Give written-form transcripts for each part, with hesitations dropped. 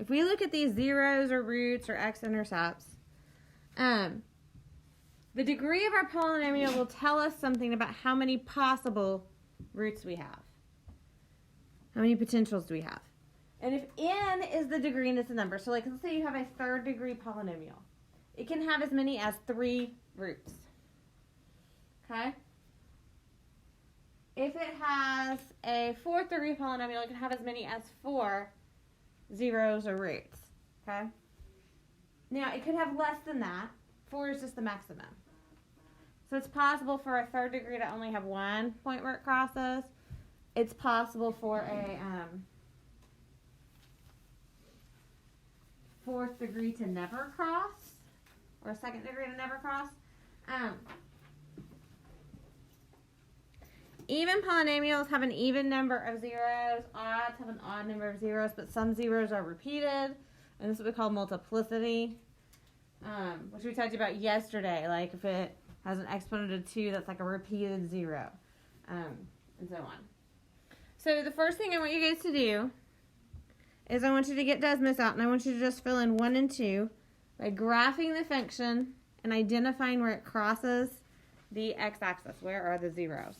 if we look at these zeros or roots or x-intercepts, the degree of our polynomial will tell us something about how many possible roots we have. How many potentials do we have? And if n is the degree and it's a number, so like let's say you have a third degree polynomial. It can have as many as 3 roots. Okay? If it has a fourth degree polynomial, it can have as many as 4 zeros or roots. Okay? Now, it could have less than that. 4 is just the maximum. So it's possible for a third degree to only have 1 point where it crosses. It's possible for a fourth degree to never cross, or a second degree to never cross. Even polynomials have an even number of zeros. Odds have an odd number of zeros, but some zeros are repeated, and this is what we call multiplicity, which we talked about yesterday. Like if it has an exponent of 2, that's like a repeated 0, and so on. So the first thing I want you guys to do is I want you to get Desmos out, and I want you to just fill in 1 and 2 by graphing the function and identifying where it crosses the x-axis. Where are the zeros?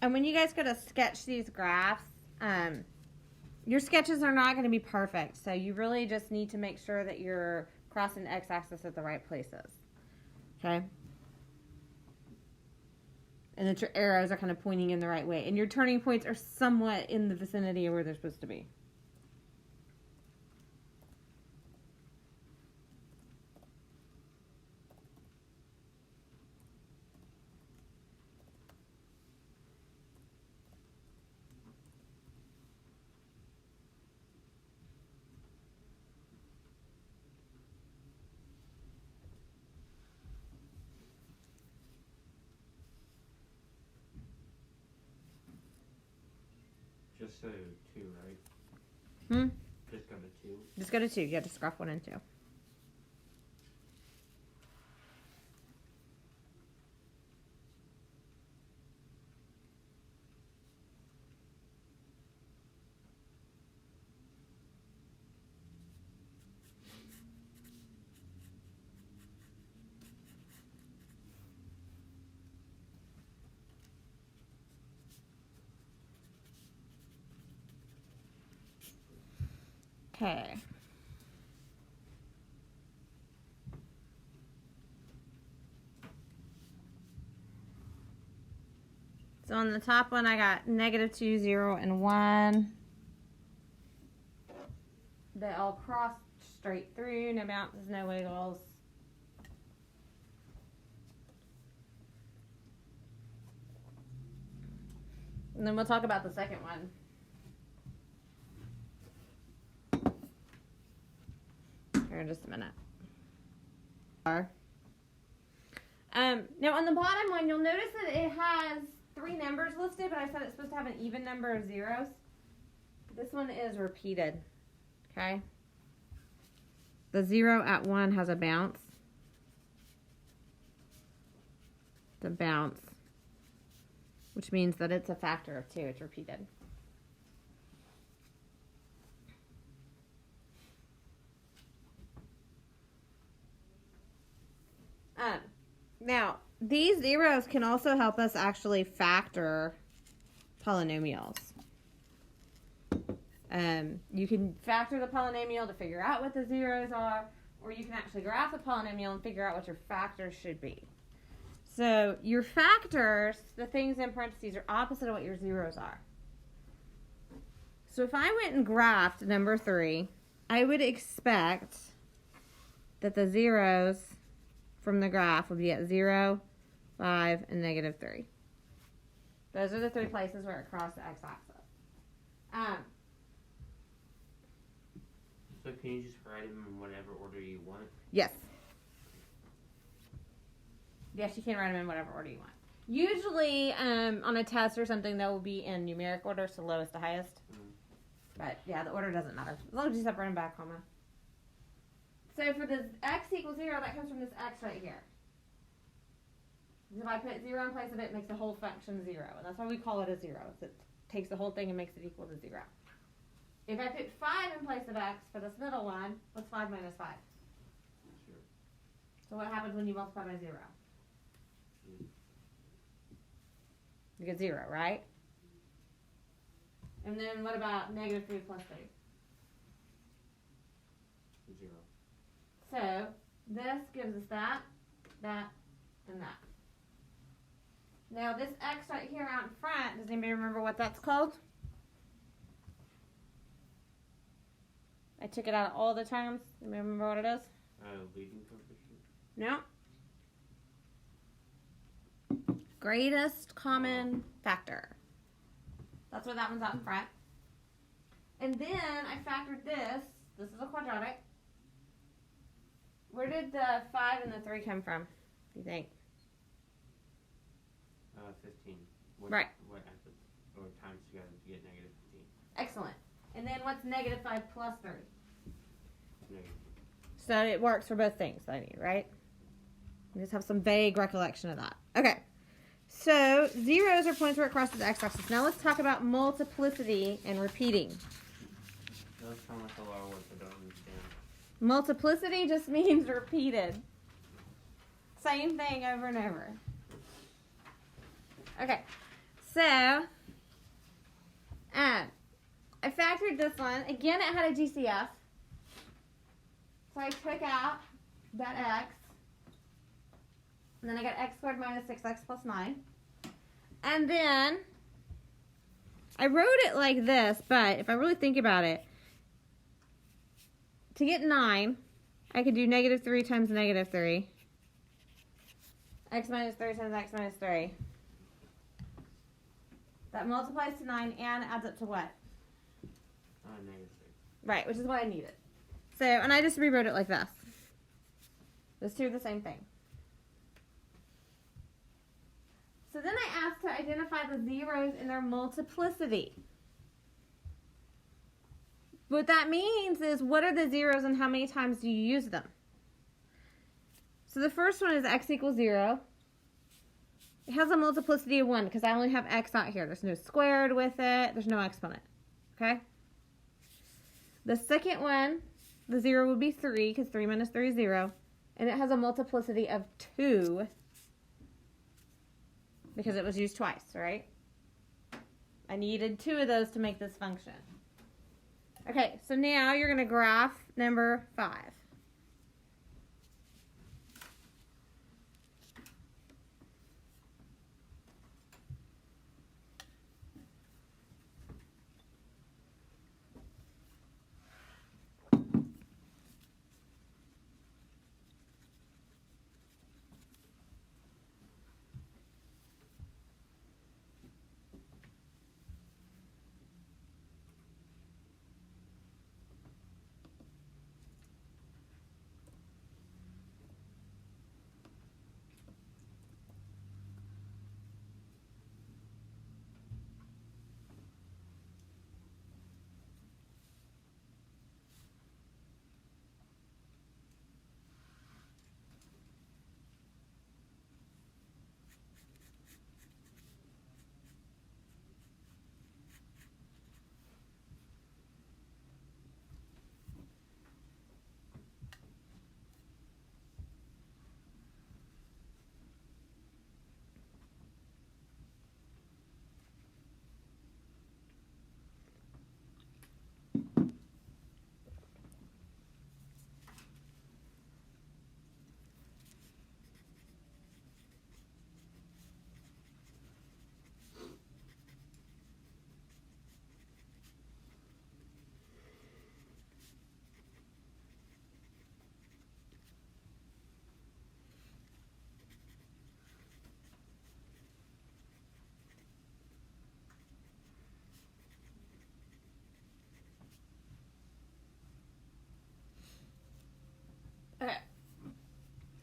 And when you guys go to sketch these graphs, your sketches are not going to be perfect. So you really just need to make sure that you're crossing the x-axis at the right places. Okay? And that your arrows are kind of pointing in the right way. And your turning points are somewhat in the vicinity of where they're supposed to be. Just so 2, right? Just go to 2. Just go to 2. Yeah, just graph 1 and 2. Okay. So on the top one, I got -2, 0, and 1. They all cross straight through, no bounces, no wiggles. And then we'll talk about the second one. Here in just a minute. Now on the bottom one, you'll notice that it has 3 numbers listed, but I said it's supposed to have an even number of zeros. This one is repeated, okay? The 0 at 1 has a bounce. The bounce, which means that it's a factor of 2. It's repeated. Now, these zeros can also help us actually factor polynomials. You can factor the polynomial to figure out what the zeros are, or you can actually graph the polynomial and figure out what your factors should be. So your factors, the things in parentheses, are opposite of what your zeros are. So if I went and graphed number 3, I would expect that the zeros from the graph would be at 0, 5, and -3. Those are the 3 places where it crossed the x-axis. So can you just write them in whatever order you want? Yes. Yes, you can write them in whatever order you want. Usually, on a test or something, they will be in numeric order, so lowest to highest. But, yeah, the order doesn't matter. As long as you separate them by a comma. So for this x equals 0, that comes from this x right here. If I put 0 in place of it, it makes the whole function 0. And that's why we call it a 0. It takes the whole thing and makes it equal to 0. If I put 5 in place of x for this middle one, what's 5 minus 5? 0. So what happens when you multiply by 0? You get 0, right? And then what about -3 plus 3? 0. So this gives us that, and that. Now this x right here out in front, does anybody remember what that's called? I took it out of all the terms. Anybody remember what it is? Leading coefficient? No. Greatest common factor. That's what that one's out in front. And then I factored this. This is a quadratic. Where did the 5 and the 3 come from, do you think? 15. Right. What happens? Or times together to get -15. Excellent. And then what's -5 plus 3? Negative. So it works for both things, I mean, right? You just have some vague recollection of that. Okay. So zeros are points where it crosses the x-axis. Now let's talk about multiplicity and repeating. Those sound like a lot of words I don't understand. Multiplicity just means repeated. Same thing over and over. Okay. So, I factored this one. Again, it had a GCF. So I took out that x. And then I got x squared minus 6x plus 9. And then I wrote it like this, but if I really think about it, to get 9, I could do -3 times -3. X minus 3 times x minus 3. That multiplies to 9 and adds up to what? -6. Right, which is what I needed. So, and I just rewrote it like this. Those two are the same thing. So then I asked to identify the zeros in their multiplicity. What that means is, what are the zeros and how many times do you use them? So the first one is x equals 0. It has a multiplicity of 1 because I only have x out here. There's no squared with it. There's no exponent. Okay? The second one, the 0 would be 3 because 3 minus 3 is 0. And it has a multiplicity of 2 because it was used twice, right? I needed 2 of those to make this function. Okay, so now you're going to graph number 5.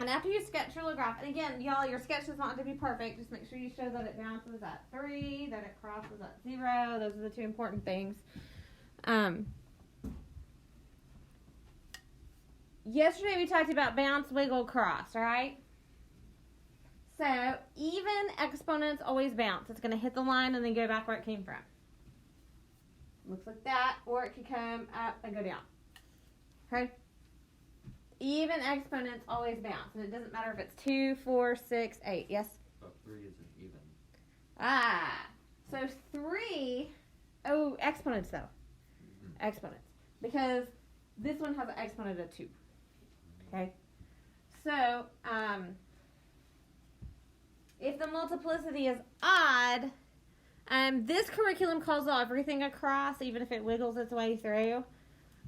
And after you sketch your little graph, and again, y'all, your sketch does not have to be perfect. Just make sure you show that it bounces at 3, that it crosses at 0. Those are the 2 important things. Yesterday we talked about bounce, wiggle, cross, right? So even exponents always bounce. It's going to hit the line and then go back where it came from. Looks like that, or it could come up and go down. Okay? Even exponents always bounce, and it doesn't matter if it's 2, 4, 6, 8. Yes? But 3 isn't even. So 3, exponents though. Mm-hmm. Exponents. Because this one has an exponent of 2. Okay? So, if the multiplicity is odd, this curriculum calls everything a cross, even if it wiggles its way through.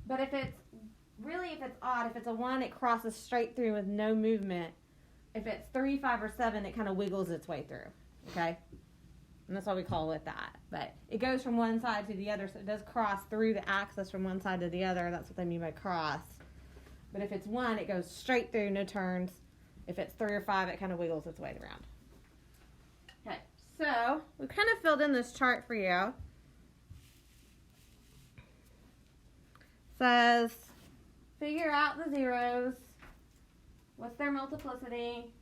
But if it's odd, if it's a 1, it crosses straight through with no movement. If it's 3, 5, or 7, it kind of wiggles its way through. Okay? And that's why we call it that. But it goes from one side to the other, so it does cross through the axis from one side to the other. That's what they mean by cross. But if it's 1, it goes straight through, no turns. If it's 3 or 5, it kind of wiggles its way around. Okay, so we kind of filled in this chart for you. Says, figure out the zeros. What's their multiplicity?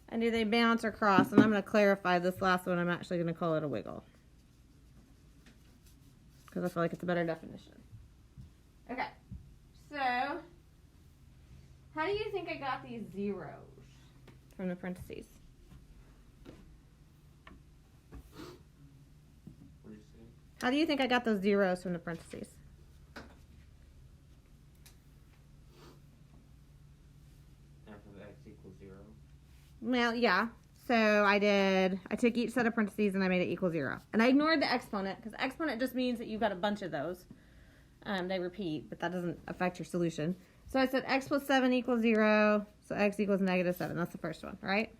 And do they bounce or cross? And I'm going to clarify this last one. I'm actually going to call it a wiggle, because I feel like it's a better definition. Okay, so how do you think I got these zeros from the parentheses? What did you say? How do you think I got those zeros from the parentheses? After the x equals 0. Well, yeah. So I took each set of parentheses and I made it equal 0. And I ignored the exponent, because exponent just means that you've got a bunch of those. They repeat, but that doesn't affect your solution. So I said x plus 7 equals 0, so x equals negative 7. That's the first one, right?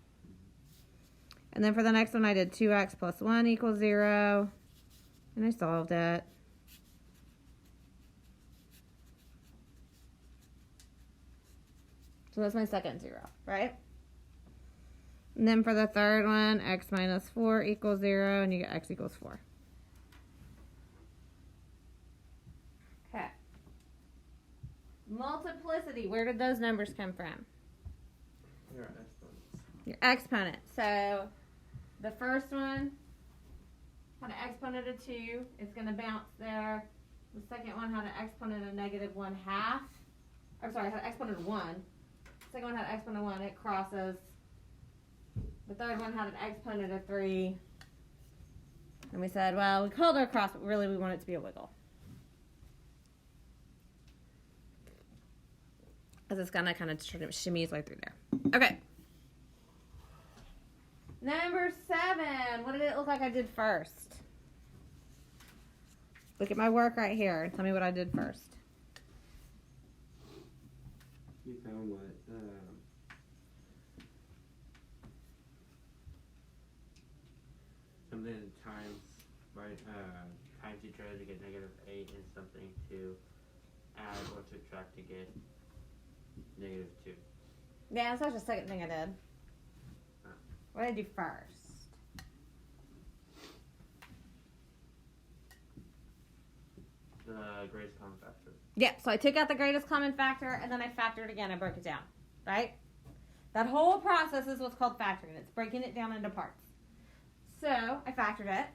And then for the next one, I did 2x plus 1 equals 0, and I solved it. So that's my second 0, right? And then for the third one, x minus 4 equals 0, and you get x equals 4. Okay. Multiplicity, where did those numbers come from? Your exponents. Your exponent. So the first one had an exponent of 2. It's going to bounce there. The second one had an exponent of negative 1/2. I'm sorry, had an exponent of 1. The second one had an exponent of 1. It crosses. The third one had an exponent of 3. And we said, well, we called it a cross, but really we want it to be a wiggle. Because it's going to kind of shimmy its way through there. Okay. Number 7. What did it look like I did first? Look at my work right here and tell me what I did first. You found what? Something times, right? Times each other to get negative 8, and something to add or subtract to get negative 2. Yeah, that's the second thing I did. Oh. What did I do first? The greatest common factor. Yeah, so I took out the greatest common factor and then I factored again. I broke it down, right? That whole process is what's called factoring. It's breaking it down into parts. So I factored it.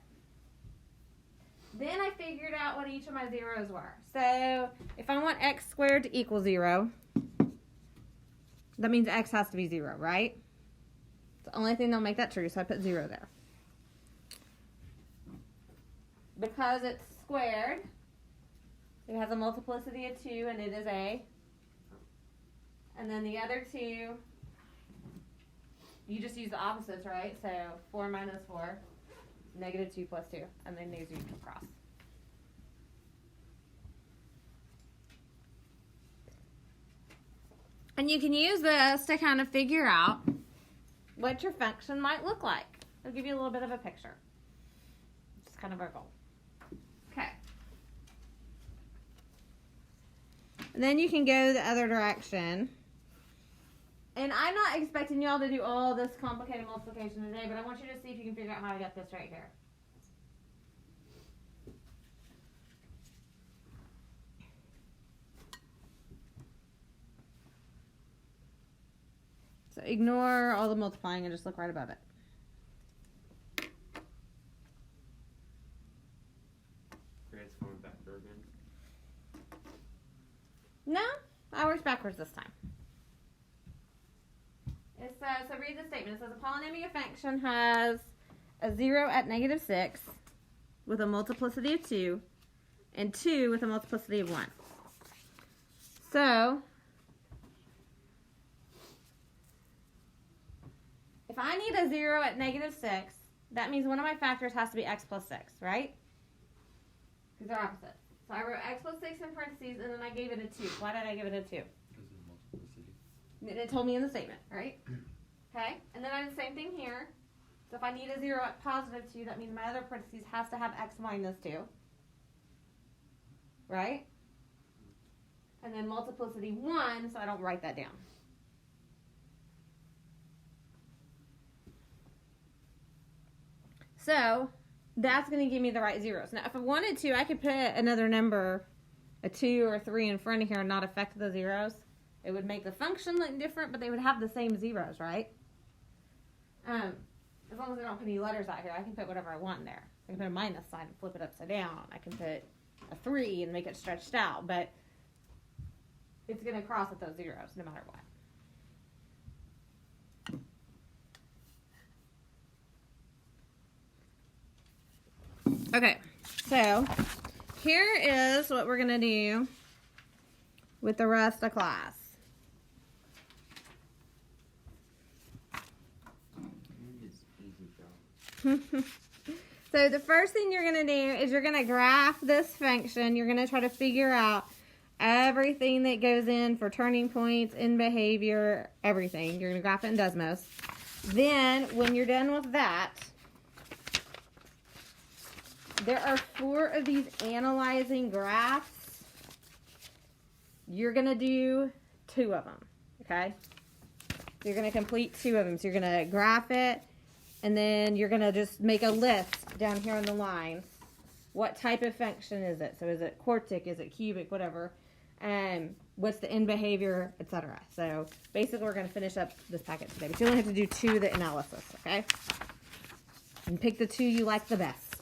Then I figured out what each of my zeros were. So if I want x squared to equal 0, that means x has to be 0, right? It's the only thing that'll make that true, so I put 0 there. Because it's squared, it has a multiplicity of 2, and it is a. And then the other 2, you just use the opposites, right? So 4 minus 4, negative 2 plus 2, and then these you can cross. And you can use this to kind of figure out what your function might look like. It'll give you a little bit of a picture. It's kind of our goal. Okay. And then you can go the other direction And I'm not expecting y'all to do all this complicated multiplication today, but I want you to see if you can figure out how I got this right here. So ignore all the multiplying and just look right above it. Transform backward again. No, I worked backwards this time. It says, so read the statement. It says a polynomial function has a 0 at -6 with a multiplicity of 2 and 2 with a multiplicity of 1. So, if I need a 0 at -6, that means one of my factors has to be x plus 6, right? Because they're opposite. So I wrote x plus 6 in parentheses and then I gave it a 2. Why did I give it a 2? Because of multiplicity. And it told me in the statement, right? Okay, and then I did the same thing here. So if I need a 0 at positive 2, that means my other parentheses has to have x minus 2. Right? And then multiplicity 1, so I don't write that down. So that's going to give me the right zeros. Now, if I wanted to, I could put another number, a 2 or a 3 in front of here and not affect the zeros. It would make the function look different, but they would have the same zeros, right? As long as I don't put any letters out here, I can put whatever I want in there. I can put a minus sign and flip it upside down. I can put a 3 and make it stretched out, but it's going to cross with those zeros no matter what. Okay, so here is what we're going to do with the rest of class. It's easy, Joe. So the first thing you're going to do is you're going to graph this function. You're going to try to figure out everything that goes in for turning points, in behavior, everything. You're going to graph it in Desmos. Then when you're done with that, there are 4 of these analyzing graphs. You're going to do 2 of them, okay? You're going to complete 2 of them. So you're going to graph it, and then you're going to just make a list down here on the line. What type of function is it? So is it quartic? Is it cubic? Whatever. What's the end behavior, etc. So basically we're going to finish up this packet today. But you only have to do 2 of the analysis, okay? And pick the 2 you like the best.